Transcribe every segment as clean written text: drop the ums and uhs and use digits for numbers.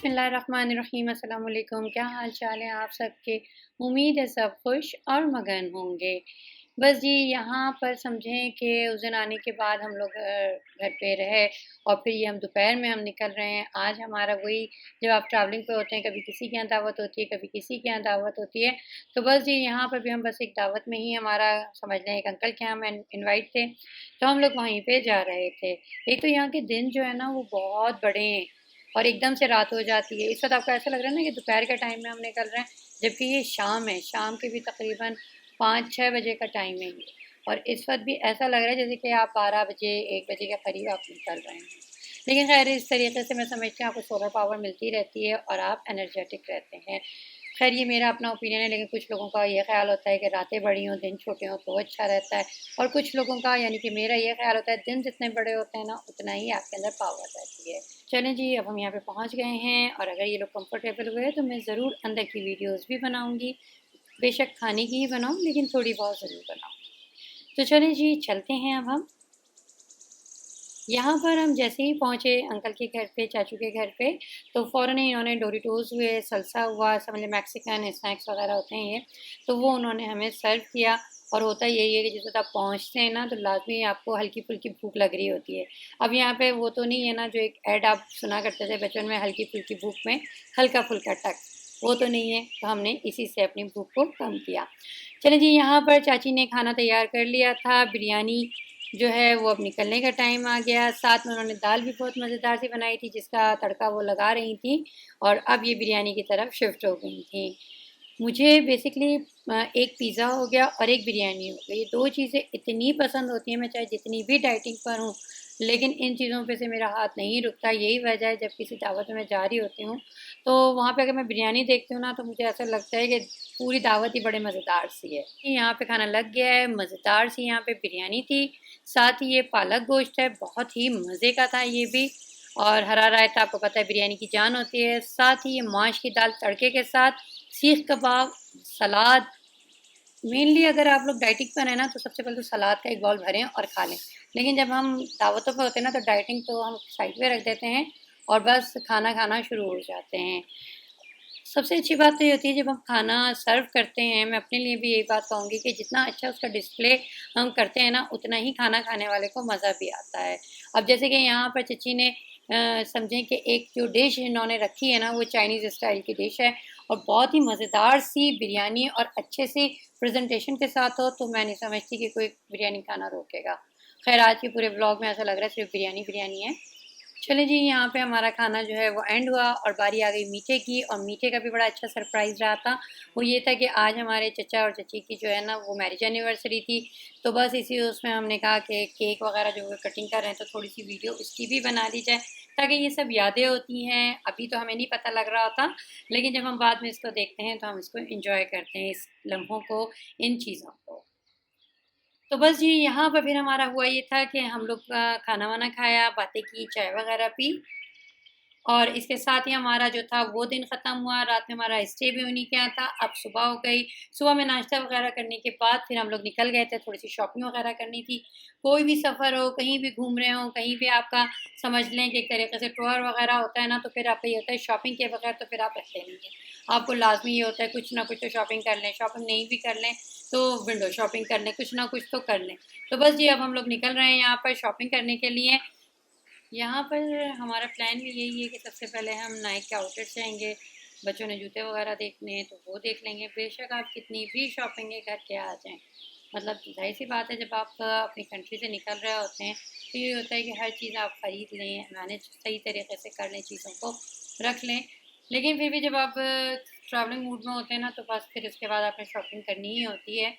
बिस्मिल्लाहिर्रहमानिर्रहीम। अस्सलाम वालेकुम। क्या हाल चाल है आप सबके? उम्मीद है सब खुश और मगन होंगे। बस जी यहाँ पर समझें कि उस दिन आने के बाद हम लोग घर पे रहे और फिर ये हम दोपहर में हम निकल रहे हैं। आज हमारा वही, जब आप ट्रैवलिंग पे होते हैं, कभी किसी के यहाँ दावत होती है, कभी किसी के यहाँ दावत होती है। तो बस जी यहाँ पर भी हम बस एक दावत में ही हमारा समझ लें एक अंकल के यहाँ हम इनवाइट थे, तो हम लोग वहीं पे जा रहे थे। एक तो यहाँ के दिन जो है ना वो बहुत बड़े हैं और एकदम से रात हो जाती है। इस वक़्त आपको ऐसा लग रहा है ना कि दोपहर के टाइम में हम निकल रहे हैं, जबकि ये शाम है, शाम के भी तकरीबन 5-6 बजे का टाइम है ये। और इस वक़्त भी ऐसा लग रहा है जैसे कि आप 12 बजे, 1 बजे के करीब आप निकल रहे हैं। लेकिन ख़ैर इस तरीके से मैं समझती हूँ आपको सोलर पावर मिलती रहती है और आप एनर्जेटिक रहते हैं। ख़ैर ये मेरा अपना ओपिनियन है, लेकिन कुछ लोगों का ये ख़्याल होता है कि रातें बड़ी हों, दिन छोटे हों तो अच्छा रहता है। और कुछ लोगों का यानी कि मेरा ये ख़्याल होता है दिन जितने बड़े होते हैं ना उतना ही आपके अंदर पावर रहती है। चलें जी, अब हम यहाँ पे पहुँच गए हैं और अगर ये लोग कंफर्टेबल हुए तो मैं ज़रूर अंदर की वीडियोज़ भी बनाऊँगी। बेशक खाने की ही बनाऊँ, लेकिन थोड़ी बहुत ज़रूर बनाऊँगी। तो चलें जी, चलते हैं अब हम। यहाँ पर हम जैसे ही पहुँचे अंकल के घर पे, चाचू के घर पे, तो फ़ौरन ही इन्होंने डोरिटोज़ हुए, सल्सा हुआ, समझ लें मैक्सिकन स्नैक्स वग़ैरह होते हैं ये, तो वो उन्होंने हमें सर्व किया। और होता यही है कि जिस वक़्त आप पहुँचते हैं ना, तो लाज़मी आपको हल्की-फुल्की भूख लग रही होती है। अब यहाँ पे वो तो नहीं है ना, जो एक ऐड आप सुना करते थे बचपन में, हल्की-फुल्की भूख में हल्का-फुल्का टक, वो तो नहीं है, तो हमने इसी से अपनी भूख को कम किया। चलें जी, यहाँ पर चाची ने खाना तैयार कर लिया था, बिरयानी जो है वो अब निकलने का टाइम आ गया। साथ में उन्होंने दाल भी बहुत मज़ेदार सी बनाई थी, जिसका तड़का वो लगा रही थीं और अब ये बिरयानी की तरफ शिफ्ट हो गई थीं। मुझे बेसिकली एक पिज़्ज़ा हो गया और एक बिरयानी हो गई। ये 2 चीज़ें इतनी पसंद होती हैं, मैं चाहे जितनी भी डाइटिंग पर हूँ, लेकिन इन चीज़ों पे से मेरा हाथ नहीं रुकता। यही वजह है, जब किसी दावत में मैं जा रही होती हूँ, तो वहाँ पे अगर मैं बिरयानी देखती हूँ ना, तो मुझे ऐसा लगता है कि पूरी दावत ही बड़े मज़ेदार सी है। यहाँ पे खाना लग गया है, मज़ेदार सी यहाँ पे बिरयानी थी, साथ ही ये पालक गोश्त है, बहुत ही मज़े का था ये भी। और हरा रायता, आपको पता है बिरयानी की जान होती है। साथ ही ये माश की दाल तड़के के साथ, सीख कबाब, सलाद। मेनली अगर आप लोग डाइटिंग पर हैं ना, तो सबसे पहले तो सलाद का एक बाउल भरें और खा लें। लेकिन जब हम दावतों पे होते हैं ना, तो डाइटिंग तो हम साइड पे रख देते हैं और बस खाना खाना शुरू हो जाते हैं। सबसे अच्छी बात तो ये होती है जब हम खाना सर्व करते हैं, मैं अपने लिए भी यही बात कहूँगी कि जितना अच्छा उसका डिस्प्ले हम करते हैं ना, उतना ही खाना खाने वाले को मज़ा भी आता है। अब जैसे कि यहाँ पर चची ने समझें कि एक जो डिश इन्होंने रखी है ना, वो चाइनीज़ स्टाइल की डिश है और बहुत ही मज़ेदार सी बिरयानी और अच्छे से प्रेज़ेंटेशन के साथ हो, तो मैं नहीं समझती कि कोई बिरयानी खाना रोकेगा। ख़ैर आज के पूरे व्लॉग में ऐसा लग रहा है सिर्फ़ बिरयानी है। चलें जी, यहाँ पे हमारा खाना जो है वो एंड हुआ और बारी आ गई मीठे की। और मीठे का भी बड़ा अच्छा सरप्राइज़ रहा था। वो ये था कि आज हमारे चचा और चची की जो है ना वो मैरिज एनिवर्सरी थी। तो बस इसी उसमें हमने कहा कि केक वगैरह जो वो कटिंग कर रहे हैं, तो थोड़ी-सी वीडियो उसकी भी बना ली जाए, ताकि ये सब यादें होती हैं। अभी तो हमें नहीं पता लग रहा होता, लेकिन जब हम बाद में इसको देखते हैं तो हम इसको एन्जॉय करते हैं, इस लम्हों को, इन चीज़ों को। तो बस जी यहाँ पर फिर हमारा हुआ ये था कि हम लोग खाना-वाना खाया, बातें की, चाय वगैरह पी और इसके साथ ही हमारा जो था वो दिन ख़त्म हुआ। रात में हमारा स्टे भी उन्हीं के यहाँ था। अब सुबह हो गई। सुबह में नाश्ता वग़ैरह करने के बाद फिर हम लोग निकल गए थे, थोड़ी-सी शॉपिंग वग़ैरह करनी थी। कोई भी सफ़र हो, कहीं भी घूम रहे हों, कहीं भी आपका समझ लें कि एक तरीक़े से टूर वग़ैरह होता है ना, तो फिर आपका ये होता है शॉपिंग के बगैर तो फिर आप रहते नहीं हैं। आपको लाज़मी ये होता है कुछ ना कुछ तो शॉपिंग कर लें, शॉपिंग नहीं भी कर लें तो विंडो शॉपिंग कर लें, कुछ ना कुछ तो कर लें। तो बस जी अब हम लोग निकल रहे हैं यहाँ पर शॉपिंग करने के लिए। यहाँ पर हमारा प्लान भी यही है कि सबसे पहले हम नाइक के आउटलेट जाएँगे। बच्चों ने जूते वगैरह देखने हैं तो वो देख लेंगे। बेशक आप कितनी भी शॉपिंग कर के आ जाएँ। मतलब ज़ाहिर-सी बात है, जब आप अपनी कंट्री से निकल रहे होते हैं, तो ये होता है कि हर चीज़ आप खरीद लें, मैनेज सही तरीके से कर लें, चीज़ों को रख लें। लेकिन फिर भी जब आप ट्रैवलिंग मूड में होते हैं ना, तो बस फिर उसके बाद आपने शॉपिंग करनी ही होती है।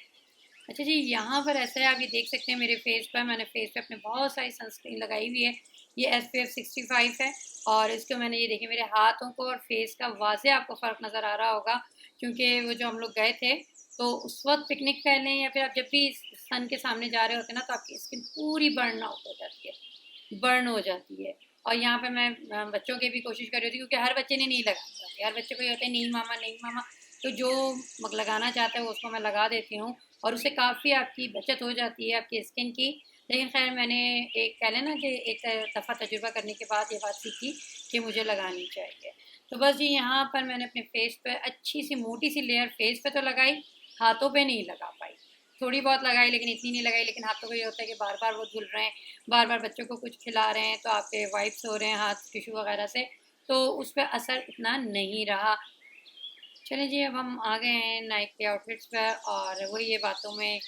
अच्छा जी, यहाँ पर ऐसा है, आप ये देख सकते हैं मेरे फेस पर, मैंने फेस पे अपने बहुत सारी सनस्क्रीन लगाई हुई है। ये SPF 65 है और इसको मैंने, ये देखिए मेरे हाथों को और फेस का वाज़े आपको फ़र्क नज़र आ रहा होगा, क्योंकि वो जो हम लोग गए थे, तो उस वक़्त पिकनिक कह लें या फिर आप जब भी सन के सामने जा रहे होते हैं ना, तो आपकी स्किन पूरी बर्न आउट हो जाती है, बर्न हो जाती है। और यहाँ पे मैं बच्चों की भी कोशिश कर रही थी, क्योंकि हर बच्चे ने नहीं लगाना होता, हर बच्चे को ये होता है नहीं मामा, नहीं मामा। तो जो लगाना चाहता है वो उसको मैं लगा देती हूँ और उससे काफ़ी आपकी बचत हो जाती है आपकी स्किन की। लेकिन ख़ैर मैंने एक कह लें ना कि एक दफ़ा तजुर्बा करने के बाद ये बात सीखी कि मुझे लगानी चाहिए। तो बस जी यहाँ पर मैंने अपने फेस पे अच्छी सी मोटी सी लेयर फेस पे तो लगाई, हाथों पे नहीं लगा पाई। थोड़ी बहुत लगाई लेकिन इतनी नहीं लगाई। लेकिन हाथों को ये होता है कि बार बार वो धुल रहे हैं, बार बार बच्चों को कुछ खिला रहे हैं, तो आपके वाइप्स हो रहे हैं हाथ टिशू वगैरह से, तो उस पर असर इतना नहीं रहा। चलिए जी, अब हम आ गए हैं नाइट के आउटफिट्स पर, और वही ये बातों में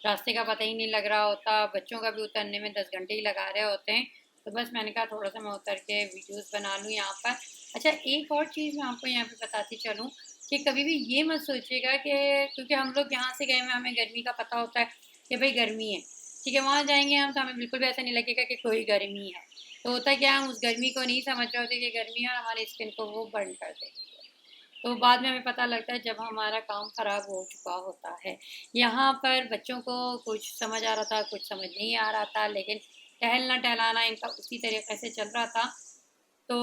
रास्ते का पता ही नहीं लग रहा होता, बच्चों का भी उतरने में 10 घंटे ही लगा रहे होते हैं। तो बस मैंने कहा थोड़ा सा मैं उतर के वीडियोस बना लूँ यहाँ पर। अच्छा, एक और चीज़ मैं आपको यहाँ पे बताती चलूँ कि कभी भी ये मत सोचिएगा कि क्योंकि हम लोग यहाँ से गए हुए हमें गर्मी का पता होता है कि भाई गर्मी है, ठीक है, वहाँ जाएंगे हम तो हमें बिल्कुल भी ऐसा नहीं लगेगा कि कोई गर्मी है। तो होता क्या, हम उस गर्मी को नहीं समझ रहे होते कि गर्मी है, और हमारे स्किन को वो बर्न कर देती है। तो बाद में हमें पता लगता है जब हमारा काम ख़राब हो चुका होता है। यहाँ पर बच्चों को कुछ समझ आ रहा था, कुछ समझ नहीं आ रहा था, लेकिन टहलना टहलाना इनका उसी तरीके से चल रहा था। तो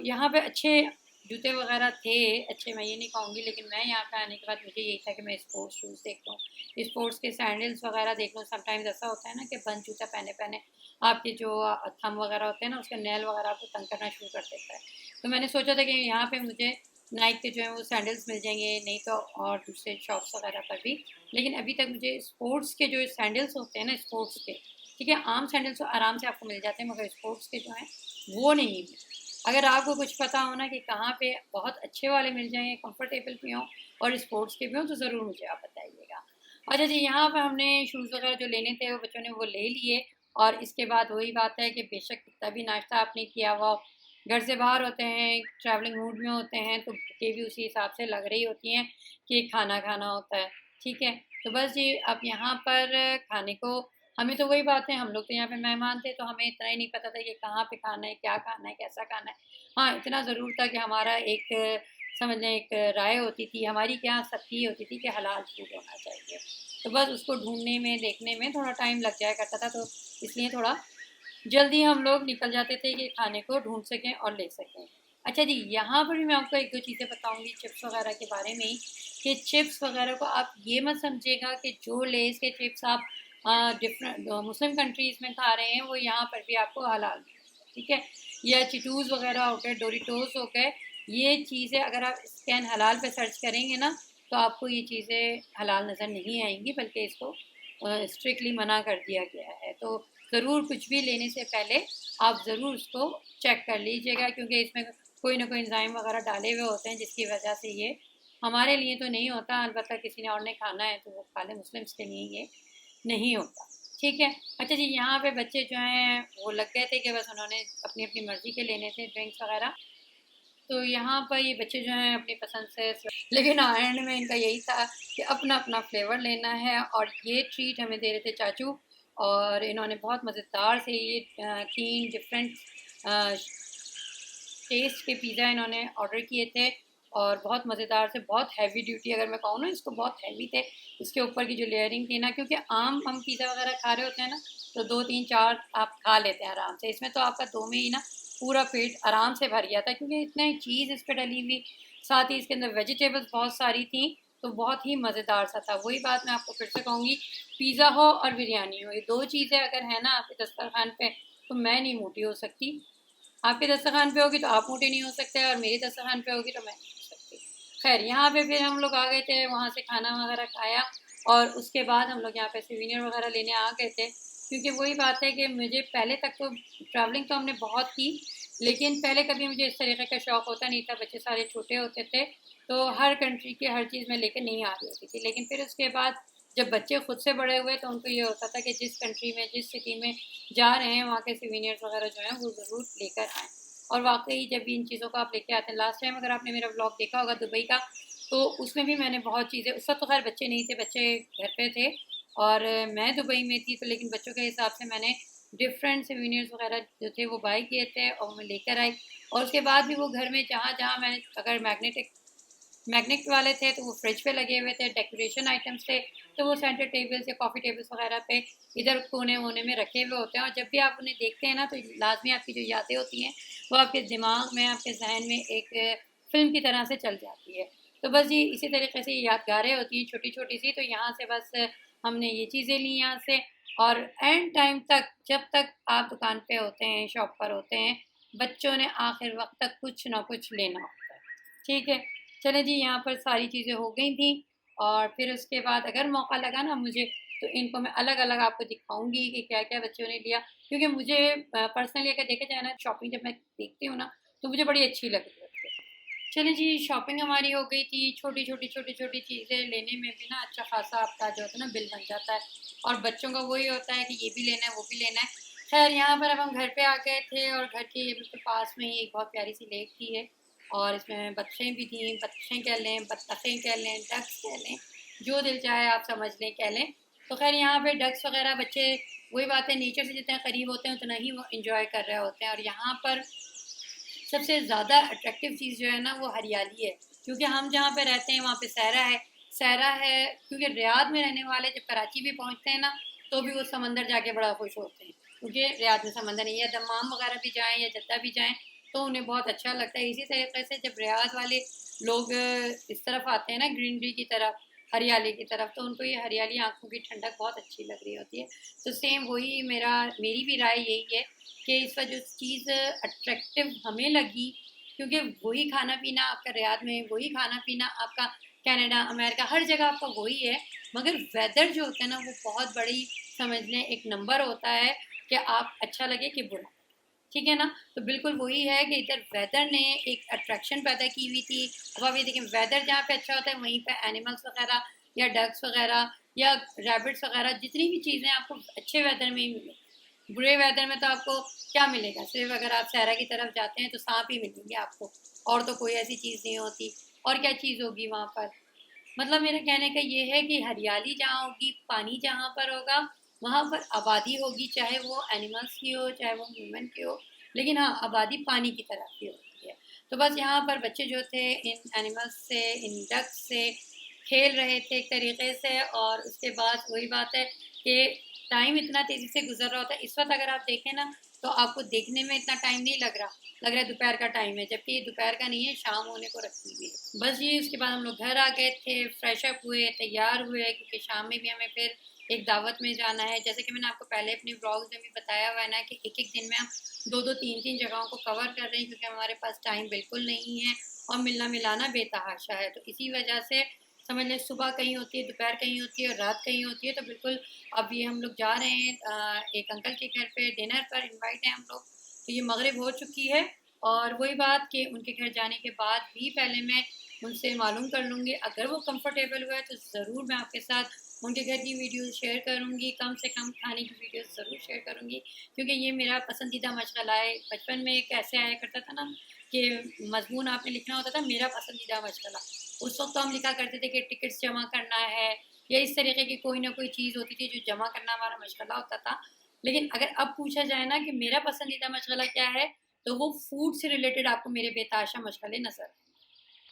यहाँ पे अच्छे जूते वगैरह थे, अच्छे मैं ये नहीं कहूँगी, लेकिन मैं यहाँ पे आने के बाद मुझे यही था कि मैं स्पोर्ट्स शूज़ देख लूँ, स्पोर्ट्स के सैंडल्स वगैरह देख लूँ। समटाइम्स ऐसा होता है ना कि बंद जूता पहने पहने आपके जो थंब वगैरह होते हैं ना, उसका नेल वगैरह आपको तंग करना शुरू कर देता है। तो मैंने सोचा था कि यहाँ पे मुझे नाइक के जो है वो सैंडल्स मिल जाएंगे, नहीं तो और दूसरे शॉप्स वगैरह पर भी। लेकिन अभी तक मुझे स्पोर्ट्स के जो सैंडल्स होते हैं ना, स्पोर्ट्स के, ठीक है, आम सैंडल्स तो आराम से आपको मिल जाते हैं, मगर स्पोर्ट्स के जो हैं वो नहीं मिलते। अगर आपको कुछ पता हो ना कि कहाँ पे बहुत अच्छे वाले मिल जाएंगे, कंफर्टेबल भी हों और स्पोर्ट्स के भी हों, तो ज़रूर मुझे आप बताइएगा। अच्छा जी, यहाँ पर हमने शूज़ वगैरह जो लेने थे वो बच्चों ने वो ले लिए। और इसके बाद वही बात है कि बेशक कितना भी नाश्ता आपने किया हुआ हो, घर से बाहर होते हैं, ट्रैवलिंग मूड में होते हैं, तो भूखें भी उसी हिसाब से लग रही होती हैं कि खाना खाना होता है, ठीक है। तो बस जी, अब यहाँ पर खाने को, हमें तो वही बात है, हम लोग तो यहाँ पे मेहमान थे, तो हमें इतना ही नहीं पता था कि कहाँ पे खाना है, क्या खाना है, कैसा खाना है। हाँ, इतना ज़रूर था कि हमारा एक समझ लें एक राय होती थी हमारी, क्या सबकी होती थी कि हलाल फूड होना चाहिए। तो बस उसको ढूंढने में, देखने में थोड़ा टाइम लग जाया करता था, तो इसलिए थोड़ा जल्दी हम लोग निकल जाते थे कि खाने को ढूंढ सकें और ले सकें। अच्छा जी, यहाँ पर भी मैं आपको एक दो चीज़ें बताऊँगी चिप्स वगैरह के बारे में ही, कि चिप्स वगैरह को आप ये मत समझिएगा कि जो लेज़ के चिप्स आप डिफरेंट मुस्लिम कंट्रीज़ में खा रहे हैं वो यहाँ पर भी आपको हलाल मिलेंगे, ठीक है। या चिटूज़ वगैरह हो गए, डोरिटोस हो गए, ये चीज़ें अगर आप स्कैन हलाल पे सर्च करेंगे ना, तो आपको ये चीज़ें हलाल नज़र नहीं आएंगी, बल्कि इसको स्ट्रिक्टली मना कर दिया गया है। तो ज़रूर कुछ भी लेने से पहले आप ज़रूर उसको चेक कर लीजिएगा, क्योंकि इसमें कोई ना कोई एंजाइम वगैरह डाले हुए होते हैं जिसकी वजह से ये हमारे लिए तो नहीं होता, अलबत्ता किसी ने और ने खाना है तो वो खा ले, मुस्लिम्स के लिए ये नहीं होता, ठीक है। अच्छा जी, यहाँ पे बच्चे जो हैं वो लग गए थे कि बस उन्होंने अपनी अपनी मर्ज़ी के लेने थे ड्रिंक्स वगैरह। तो यहाँ पर ये बच्चे जो हैं अपनी पसंद से, लेकिन एंड में इनका यही था कि अपना अपना फ्लेवर लेना है, और ये ट्रीट हमें दे रहे थे चाचू। और इन्होंने बहुत मज़ेदार से ये 3 डिफरेंट टेस्ट के पिज़्ज़ा इन्होंने ऑर्डर किए थे, और बहुत मज़ेदार से, बहुत हैवी ड्यूटी अगर मैं कहूँ ना इसको, बहुत हैवी थे। इसके ऊपर की जो लेयरिंग थी ना, क्योंकि आम हम पिज़्ज़ा वगैरह खा रहे होते हैं ना, तो 2 3 4 आप खा लेते हैं आराम से, इसमें तो आपका 2 में ही ना पूरा पेट आराम से भर गया था, क्योंकि इतना चीज़ इस पर डली हुई, साथ ही इसके अंदर वेजिटेबल्स बहुत सारी थी, तो बहुत ही मज़ेदार सा था। वही बात मैं आपको फिर से कहूँगी, पिज़्ज़ा हो और बिरयानी हो, ये 2 चीज़ें अगर है ना आपके दस्तरखान पे, तो मैं नहीं मोटी हो सकती। आपके दस्तरखान पे होगी तो आप मोटे नहीं हो सकते, और मेरी दस्तरखान पे होगी तो मैं नहीं हो सकती। खैर, यहाँ पे फिर हम लोग आ गए थे, वहाँ से खाना वगैरह खाया, और उसके बाद हम लोग यहाँ पे सिवीनियर वगैरह लेने आ गए थे। क्योंकि वही बात है कि मुझे पहले तक तो ट्रैवलिंग तो हमने बहुत की, लेकिन पहले कभी मुझे इस तरीके का शौक़ होता नहीं था, बच्चे सारे छोटे होते थे, तो हर कंट्री की हर चीज़ मैं लेकर नहीं आ रही होती थी। लेकिन फिर उसके बाद जब बच्चे खुद से बड़े हुए, तो उनको ये होता था कि जिस कंट्री में, जिस सिटी में जा रहे हैं, वहाँ के सिवीनियर्स वगैरह जो हैं वो ज़रूर लेकर आएँ। और वाक़ई जब भी इन चीज़ों को आप लेके आते हैं, लास्ट टाइम अगर आपने मेरा व्लॉग देखा होगा दुबई का, तो उसमें भी मैंने बहुत चीज़ें, उस वक़्त तो ख़ैर बच्चे नहीं थे, बच्चे घर पे थे और मैं दुबई में थी, तो लेकिन बच्चों के हिसाब से मैंने डिफरेंट सिवीनियर्स वगैरह जो थे वो बाय किए थे और मैं लेकर आई। और उसके बाद भी वो घर में जहाँ-जहाँ मैंने, अगर मैग्नेट वाले थे तो वो फ्रिज पे लगे हुए थे, डेकोरेशन आइटम्स थे तो वो सेंटर टेबल्स या कॉफ़ी टेबल्स वगैरह पे इधर कोने-वोने में रखे हुए होते हैं, और जब भी आप उन्हें देखते हैं ना, तो लाज़मी आपकी जो यादें होती हैं वो आपके दिमाग में, आपके ज़हन में एक फ़िल्म की तरह से चल जाती है। तो बस जी इसी तरीके से यादगारें होती हैं छोटी-छोटी सी, तो यहाँ से बस हमने ये चीज़ें ली यहाँ से। और एंड टाइम तक, जब तक आप दुकान पे होते हैं, शॉप पर होते हैं, बच्चों ने आखिर वक़्त तक कुछ ना कुछ लेना होता है। ठीक है। चलें जी, यहाँ पर सारी चीज़ें हो गई थी और फिर उसके बाद अगर मौका लगा ना मुझे, तो इनको मैं अलग-अलग आपको दिखाऊँगी कि क्या-क्या बच्चों ने लिया। क्योंकि मुझे पर्सनली अगर देखा जाए ना, शॉपिंग जब मैं देखती हूँ ना, तो मुझे बड़ी अच्छी लगती है। चलिए जी, शॉपिंग हमारी हो गई थी। छोटी-छोटी चीज़ें लेने में भी ना अच्छा खासा आपका जो होता है ना बिल बन जाता है, और बच्चों का वही होता है कि ये भी लेना है, वो भी लेना है। ख़ैर यहाँ पर अब हम घर पे आ गए थे और घर के बिल्कुल पास में ही एक बहुत प्यारी-सी लेक थी है, और इसमें बतखें भी थीं। बतखें कह लें, बत्तखें कह लें, डक्स कह लें, जो दिल चाहे आप समझ लें, कह लें। तो ख़ैर यहाँ पे डक्स वग़ैरह बच्चे, वही बात है, नेचर से जितने करीब होते हैं उतना ही वो एन्जॉय कर रहे होते हैं। और यहाँ पर सबसे ज़्यादा अट्रैक्टिव चीज़ जो है ना वो हरियाली है, क्योंकि हम जहाँ पे रहते हैं वहाँ पे सहरा है। सहरा है क्योंकि रियाद में रहने वाले जब कराची भी पहुँचते हैं ना, तो भी वो समंदर जाके बड़ा खुश होते हैं, क्योंकि रियाद में समंदर नहीं है। दमाम वगैरह भी जाएँ या जद्दा भी जाएँ तो उन्हें बहुत अच्छा लगता है। इसी तरीके से जब रियाद वाले लोग इस तरफ आते हैं ना, ग्रीनरी की तरफ, हरियाली की तरफ, तो उनको ये हरियाली, आँखों की ठंडक बहुत अच्छी लग रही होती है। तो सेम वही मेरी भी राय यही है कि इस वजह जो चीज़ अट्रैक्टिव हमें लगी, क्योंकि वही खाना-पीना आपका रियाद में, वही खाना-पीना आपका कनाडा, अमेरिका, हर जगह आपका वही है, मगर वेदर जो होता है ना वो बहुत बड़ी, समझ लें, एक नंबर होता है कि आप अच्छा लगे कि बुरा, ठीक है ना? तो बिल्कुल वही है कि इधर वेदर ने एक अट्रैक्शन पैदा की हुई थी। अब आप ये देखें, वेदर जहाँ पे अच्छा होता है वहीं पे एनिमल्स वगैरह या डक्स वगैरह या रैबिट्स वगैरह, जितनी भी चीज़ें आपको अच्छे वेदर में ही मिलेंगी। बुरे वेदर में तो आपको क्या मिलेगा? सिर्फ अगर आप सहरा की तरफ जाते हैं तो सांप ही मिलेंगे आपको, और तो कोई ऐसी चीज़ नहीं होती। और क्या चीज़ होगी वहाँ पर? मतलब मेरे कहने का ये है कि हरियाली जहाँ होगी, पानी जहाँ पर होगा, वहाँ पर आबादी होगी, चाहे वो एनिमल्स की हो, चाहे वो ह्यूमन की हो, लेकिन हाँ, आबादी पानी की तरफ की होती है। तो बस यहाँ पर बच्चे जो थे इन एनिमल्स से, इन डक्स से खेल रहे थे एक तरीके से, और उसके बाद वही बात है कि टाइम इतना तेज़ी से गुजर रहा होता है। इस वक्त अगर आप देखें ना, तो आपको देखने में इतना टाइम नहीं लग रहा, लग रहा है दोपहर का टाइम है, जबकि ये दोपहर का नहीं है, शाम होने को रखी हुई है। बस ये, उसके बाद हम लोग घर आ गए थे, फ्रेश अप हुए, तैयार हुए, क्योंकि शाम में भी हमें फिर एक दावत में जाना है। जैसे कि मैंने आपको पहले अपने ब्लॉग्स में भी बताया हुआ है ना कि एक-एक दिन में हम 2-2 3-3 जगहों को कवर कर रहे हैं, क्योंकि हमारे पास टाइम बिल्कुल नहीं है और मिलना-मिलाना बेतहाशा है। तो इसी वजह से समझ लें, सुबह कहीं होती है, दोपहर कहीं होती है और रात कहीं होती है। तो बिल्कुल अब ये हम लोग जा रहे हैं एक अंकल के घर पे डिनर पर, इनवाइट है हम लोग। तो ये मगरिब हो चुकी है, और वही बात कि उनके घर जाने के बाद भी पहले मैं उनसे मालूम कर लूँगी, अगर वो कंफर्टेबल हुआ है तो ज़रूर मैं आपके साथ उनके घर की वीडियोस शेयर करूँगी, कम से कम खाने की वीडियोस ज़रूर शेयर करूँगी, क्योंकि ये मेरा पसंदीदा मशग़ला है। बचपन में कैसे आया करता था ना कि मज़मून आपने लिखना होता था, मेरा पसंदीदा मशग़ला। उस वक़्त तो हम लिखा करते थे कि टिकट्स जमा करना है, या इस तरीके की कोई ना कोई चीज़ होती थी जो जमा करना हमारा मशग़ला होता था। लेकिन अगर अब पूछा जाए ना कि मेरा पसंदीदा मशग़ला क्या है, तो वो फूड से रिलेटेड आपको मेरे बेतहाशा मशग़ले नज़र आएँगे।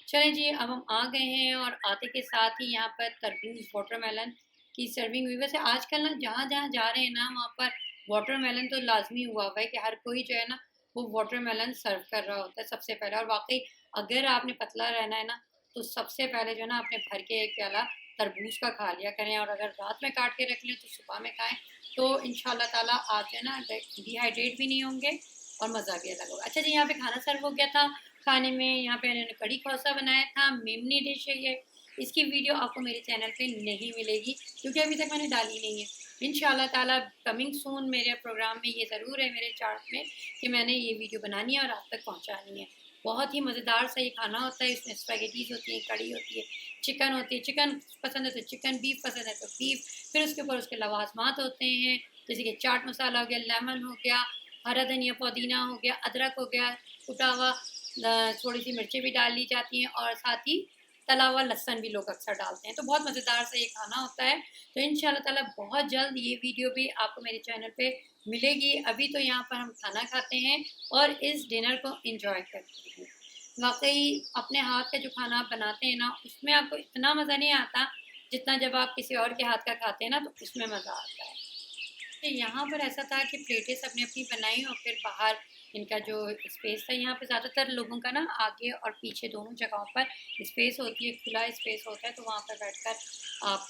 चलें जी, अब हम आ गए हैं और आते के साथ ही यहाँ पर तरबूज, वाटरमेलन की सर्विंग हुई। वैसे आजकल ना जहाँ-जहाँ जा रहे हैं ना, वहाँ पर वाटरमेलन तो लाज़मी हुआ हुआ है कि हर कोई जो है ना वो वाटरमेलन सर्व कर रहा होता है सबसे पहले। और वाक़ई अगर आपने पतला रहना है ना, तो सबसे पहले जो है ना अपने भर के एक प्याला तरबूज का खा लिया करें, और अगर रात में काट के रख लें तो सुबह में खाएँ, तो इंशाल्लाह ताला आप जो है ना डिहाइड्रेट भी नहीं होंगे और मज़ा भी अलग होगा। अच्छा जी, यहाँ पे खाना सर्व हो गया था। खाने में यहाँ पे इन्होंने कड़ी खौसा बनाया था, मेमनी डिश है ये। इसकी वीडियो आपको मेरे चैनल पे नहीं मिलेगी, क्योंकि अभी तक मैंने डाली नहीं है। इंशाल्लाह ताला कमिंग सून मेरे प्रोग्राम में ये ज़रूर है, मेरे चार्ट में, कि मैंने ये वीडियो बनानी है और आप तक पहुँचानी है। बहुत ही मज़ेदार सा ये खाना होता है। इसमें स्पैगेटीज़ होती हैं, कड़ी होती है, चिकन होती है, चिकन पसंद है तो चिकन, बीफ पसंद है तो बीफ, फिर उसके ऊपर उसके लवाज़मात होते हैं, जैसे कि चाट मसाला हो गया, लेमन हो गया, हरा धनिया, पुदीना हो गया, अदरक हो गया, कुटा हुआ, थोड़ी-सी मिर्चें भी डाल ली जाती हैं, और साथ ही तला हुआ लहसुन भी लोग अक्सर डालते हैं। तो बहुत मज़ेदार सा ये खाना होता है। तो इंशाल्लाह ताला बहुत जल्द ये वीडियो भी आपको मेरे चैनल पे मिलेगी। अभी तो यहाँ पर हम खाना खाते हैं और इस डिनर को एंजॉय करते हैं। वाक़ई अपने हाथ का जो खाना आप बनाते हैं ना, उसमें आपको इतना मज़ा नहीं आता, जितना जब आप किसी और के हाथ का खाते हैं ना, तो उसमें मज़ा आता है। तो यहाँ पर ऐसा था कि प्लेटें सबने अपनी बनाई, और फिर बाहर इनका जो स्पेस था, यहाँ पे ज़्यादातर लोगों का ना आगे और पीछे दोनों जगहों पर स्पेस होती है, खुला स्पेस होता है, तो वहाँ पर बैठकर आप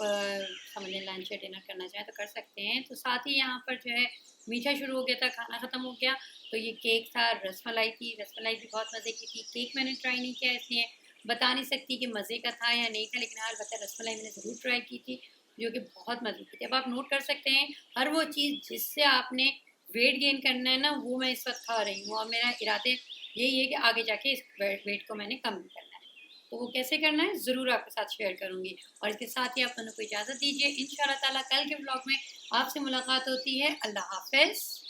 समझ लें लंच या डिनर करना चाहें तो कर सकते हैं। तो साथ ही यहाँ पर जो है मीठा शुरू हो गया था, खाना ख़त्म हो गया, तो ये केक था, रसमलाई थी, रसमलाई भी बहुत मज़े की थी। केक मैंने ट्राई नहीं किया इसलिए, बता नहीं सकती कि मज़े का था या नहीं था, लेकिन हाँ अलबत्ता रसमलाई मैंने ज़रूर ट्राई की थी, जो कि बहुत मज़े की थी। अब आप नोट कर सकते हैं, हर वो चीज़ जिससे आपने वेट गेन करना है ना, वो मैं इस वक्त खा रही हूँ, और मेरा इरादे यही है कि आगे जाके इस वेट को मैंने कम करना है। तो वो कैसे करना है ज़रूर आपके साथ शेयर करूँगी, और इसके साथ ही आप दोनों को इजाज़त दीजिए। इंशाअल्लाह ताला कल के ब्लॉग में आपसे मुलाकात होती है। अल्लाह हाफ़िज़।